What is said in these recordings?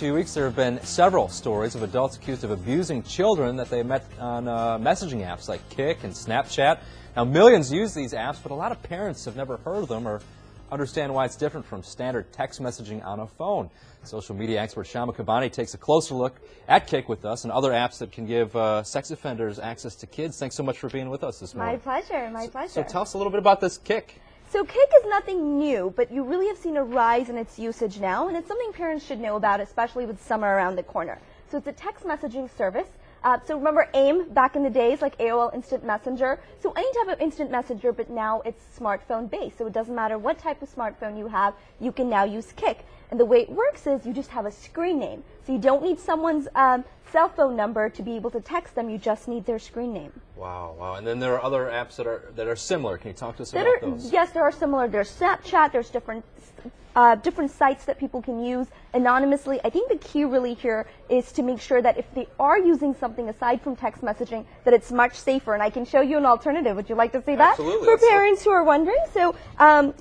few weeks, there have been several stories of adults accused of abusing children that they met on messaging apps like Kik and Snapchat. Now, millions use these apps, but a lot of parents have never heard of them or understand why it's different from standard text messaging on a phone. Social media expert Shama Kabani takes a closer look at Kik with us and other apps that can give sex offenders access to kids. Thanks so much for being with us this morning. My pleasure, my pleasure. So tell us a little bit about this Kik. So Kik is nothing new, but you really have seen a rise in its usage now, and it's something parents should know about, especially with summer around the corner. So it's a text messaging service. So remember AIM back in the days, like AOL Instant Messenger? So any type of instant messenger, but now it's smartphone based. So it doesn't matter what type of smartphone you have, you can now use Kik. And the way it works is you just have a screen name. So you don't need someone's cell phone number to be able to text them, you just need their screen name. Wow, wow. And then there are other apps that are similar. Can you talk to us about those? Yes, there are similar. There's Snapchat, there's different sites that people can use anonymously. I think the key really here is to make sure that if they are using something aside from text messaging, that it's much safer. And I can show you an alternative. Would you like to see that? Absolutely. For parents who are wondering. So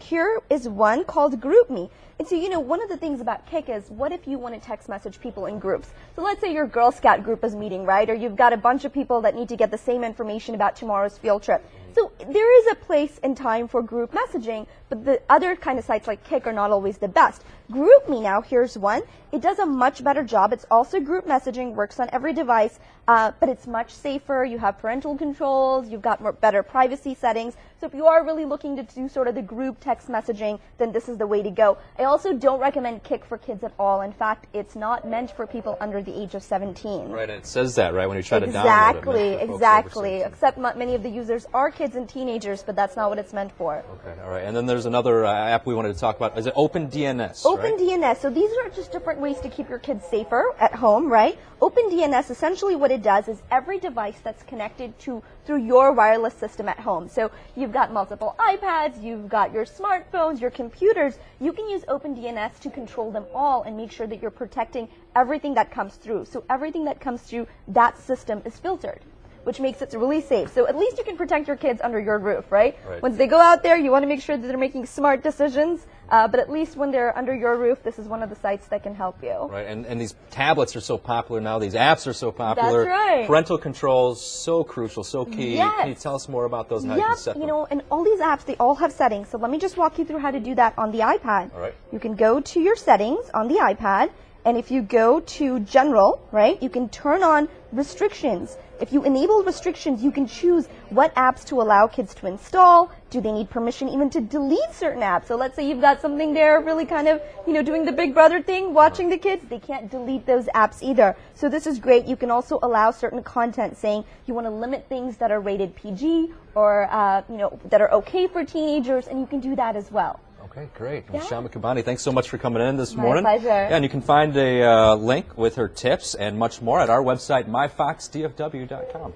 here is one called GroupMe. And so, you know, one of the things about Kik is, what if you want to text message people in groups? So let's say your Girl Scout group is meeting, right? Or you've got a bunch of people that need to get the same information about tomorrow's field trip. So there is a place and time for group messaging, but the other kind of sites like Kik are not always the best. GroupMe now, here's one. It does a much better job. It's also group messaging, works on every device, but it's much safer. You have parental controls, you've got better privacy settings. So if you are really looking to do sort of the group text messaging, then this is the way to go. I also don't recommend Kik for kids at all. In fact, it's not meant for people under the age of 17. Right, and it says that, right, when you try to download it. Exactly. Except many of the users are kids and teenagers, but that's not what it's meant for. Okay, all right. And then there's another app we wanted to talk about. Is it OpenDNS? OpenDNS. So these are just different ways to keep your kids safer at home, right? OpenDNS, essentially what it does is every device that's connected through your wireless system at home. So you've got multiple iPads, you've got your smartphones, your computers. You can use OpenDNS to control them all and make sure that you're protecting everything that comes through. So everything that comes through that system is filtered, which makes it really safe. So at least you can protect your kids under your roof, right? Once they go out there, you want to make sure that they're making smart decisions, but at least when they're under your roof, this is one of the sites that can help you. Right, and these tablets are so popular now, these apps are so popular. That's right. Parental controls, so crucial, so key. Yes. Can you tell us more about those and how you can set them? You know, and all these apps, they all have settings. So let me just walk you through how to do that on the iPad. All right. You can go to your settings on the iPad, and if you go to General, right, you can turn on restrictions. If you enable restrictions, you can choose what apps to allow kids to install. Do they need permission even to delete certain apps? So let's say you've got something there really kind of, you know, doing the Big Brother thing, watching the kids. They can't delete those apps either. So this is great. You can also allow certain content, saying you want to limit things that are rated PG or, you know, that are okay for teenagers, and you can do that as well. Okay, great. Well, Shama Kabani, thanks so much for coming in this morning. My pleasure. Yeah, and you can find a link with her tips and much more at our website, myfoxdfw.com.